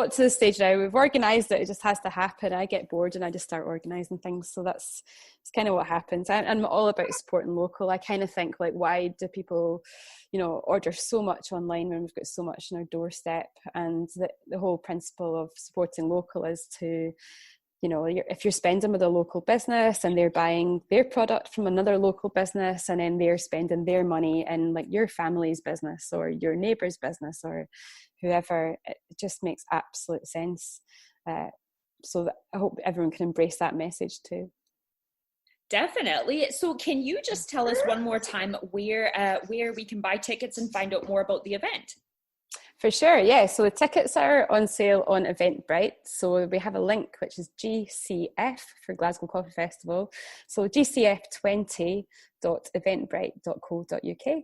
got to the stage now, we've organised it, it just has to happen. I get bored and I just start organising things. So it's kind of what happens. I'm all about supporting local. I kind of think, like, why do people, order so much online when we've got so much on our doorstep? And the whole principle of supporting local is to, if you're spending with a local business and they're buying their product from another local business, and then they're spending their money in like your family's business or your neighbour's business or whoever, it just makes absolute sense. So that I hope everyone can embrace that message too. Definitely. So can you just tell us one more time where we can buy tickets and find out more about the event? For sure, yeah. So the tickets are on sale on Eventbrite. So we have a link, which is GCF for Glasgow Coffee Festival. So gcf20.eventbrite.co.uk.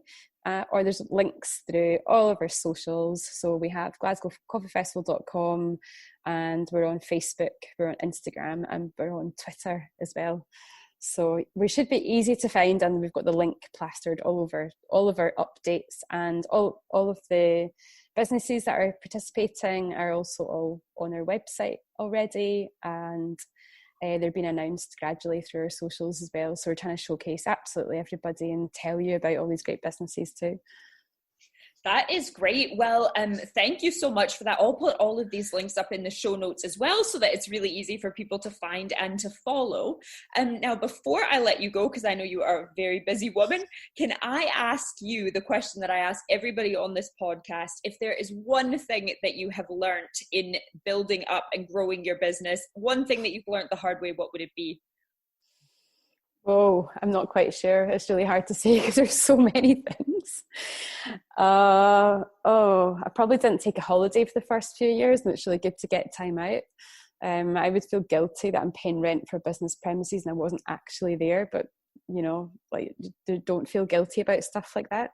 Or there's links through all of our socials. So we have glasgowcoffeefestival.com, and we're on Facebook, we're on Instagram, and we're on Twitter as well. So we should be easy to find, and we've got the link plastered all over all of our updates, and all of the businesses that are participating are also all on our website already, and they're being announced gradually through our socials as well. So we're trying to showcase absolutely everybody and tell you about all these great businesses too. That is great. Well, thank you so much for that. I'll put all of these links up in the show notes as well, so that it's really easy for people to find and to follow. Now, before I let you go, because I know you are a very busy woman, can I ask you the question that I ask everybody on this podcast? If there is one thing that you have learned in building up and growing your business, one thing that you've learned the hard way, what would it be? Oh, I'm not quite sure. It's really hard to say because there's so many things. I probably didn't take a holiday for the first few years, and it's really good to get time out. I would feel guilty that I'm paying rent for business premises and I wasn't actually there, but don't feel guilty about stuff like that.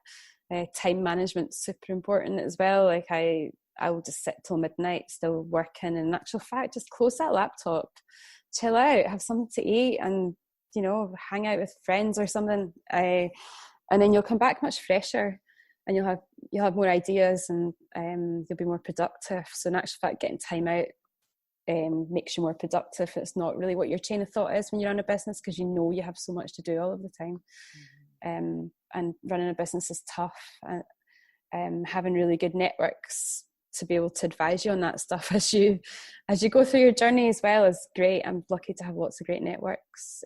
Time management's super important as well. Like I will just sit till midnight still working, and in actual fact, just close that laptop, chill out, have something to eat, and hang out with friends or something, and then you'll come back much fresher, and you'll have more ideas, and you'll be more productive. So in actual fact, getting time out makes you more productive. It's not really what your chain of thought is when you run a business, because you have so much to do all of the time. And running a business is tough. Having really good networks to be able to advise you on that stuff as you go through your journey as well is great. I'm lucky to have lots of great networks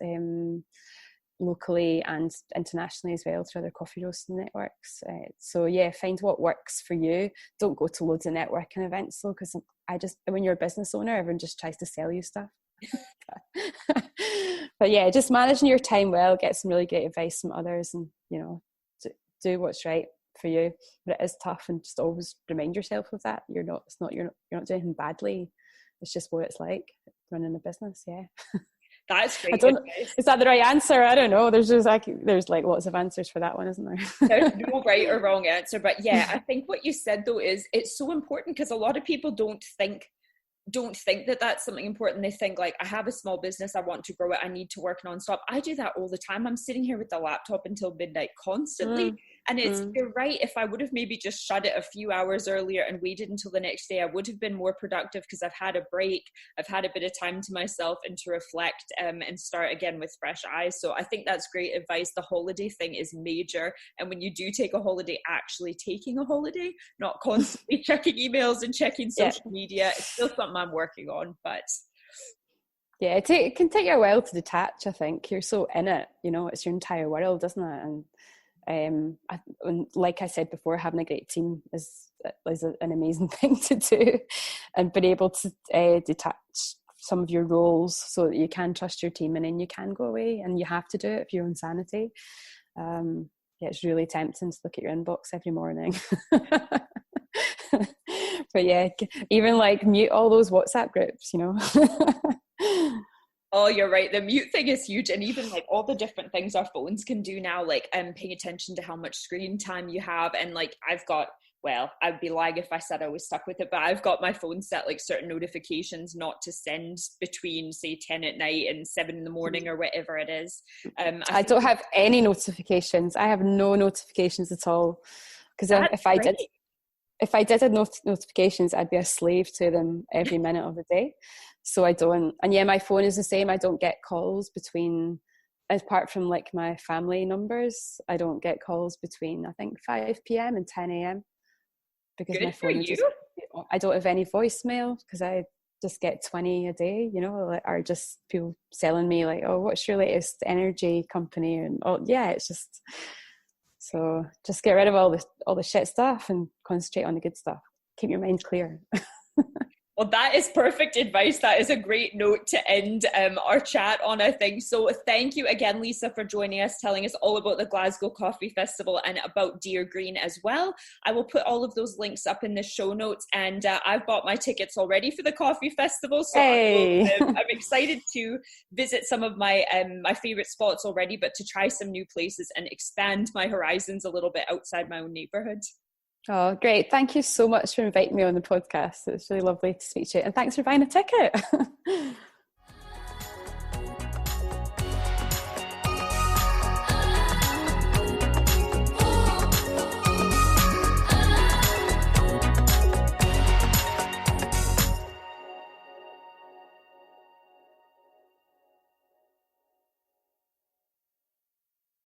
locally and internationally as well through other coffee roasting networks. So yeah, find what works for you. Don't go to loads of networking events though, because when you're a business owner, everyone just tries to sell you stuff. But yeah, just managing your time well, get some really great advice from others, and do what's right for you. But it is tough, and just always remind yourself of that. You're not doing anything badly. It's just what it's like running a business. Yeah. That's great. Is that the right answer? I don't know. There's lots of answers for that one, isn't there? There's no right or wrong answer, but yeah, I think what you said though is it's so important, because a lot of people don't think that that's something important. They think like, I have a small business, I want to grow it, I need to work nonstop. I do that all the time. I'm sitting here with the laptop until midnight constantly. And you're right, if I would have maybe just shut it a few hours earlier and waited until the next day, I would have been more productive, because I've had a break, I've had a bit of time to myself and to reflect and start again with fresh eyes. So I think that's great advice. The holiday thing is major, and when you do take a holiday, actually taking a holiday, not constantly checking emails and checking social media. It's still something I'm working on, but yeah, it can take you a while to detach. I think you're so in it, it's your entire world, isn't it? And like I said before, having a great team is an amazing thing to do, and being able to detach some of your roles so that you can trust your team, and then you can go away, and you have to do it for your own sanity. It's really tempting to look at your inbox every morning. But yeah, even like mute all those WhatsApp groups, Oh, you're right. The mute thing is huge. And even like all the different things our phones can do now, like paying attention to how much screen time you have. And like I'd be lying if I said I was stuck with it, but I've got my phone set like certain notifications not to send between say 10 at night and 7 in the morning or whatever it is. I don't have any notifications. I have no notifications at all. Because if I did, if I did have notifications, I'd be a slave to them every minute of the day. So I don't. And yeah, my phone is the same. I don't get calls between, apart from like my family numbers, I don't get calls between, I think, 5 p.m. and 10 a.m. because Good my for phone you. I don't have any voicemail because I just get 20 a day, you know, like, are just people selling me like, oh, what's your latest energy company? And oh yeah, it's just, so just get rid of all the shit stuff and concentrate on the good stuff. Keep your mind clear. Well, that is perfect advice. That is a great note to end our chat on, I think. So thank you again, Lisa, for joining us, telling us all about the Glasgow Coffee Festival and about Deer Green as well. I will put all of those links up in the show notes, and I've bought my tickets already for the Coffee Festival. So hey. I'm excited to visit some of my my favorite spots already, but to try some new places and expand my horizons a little bit outside my own neighborhood. Oh, great. Thank you so much for inviting me on the podcast. It's really lovely to speak to you. And thanks for buying a ticket.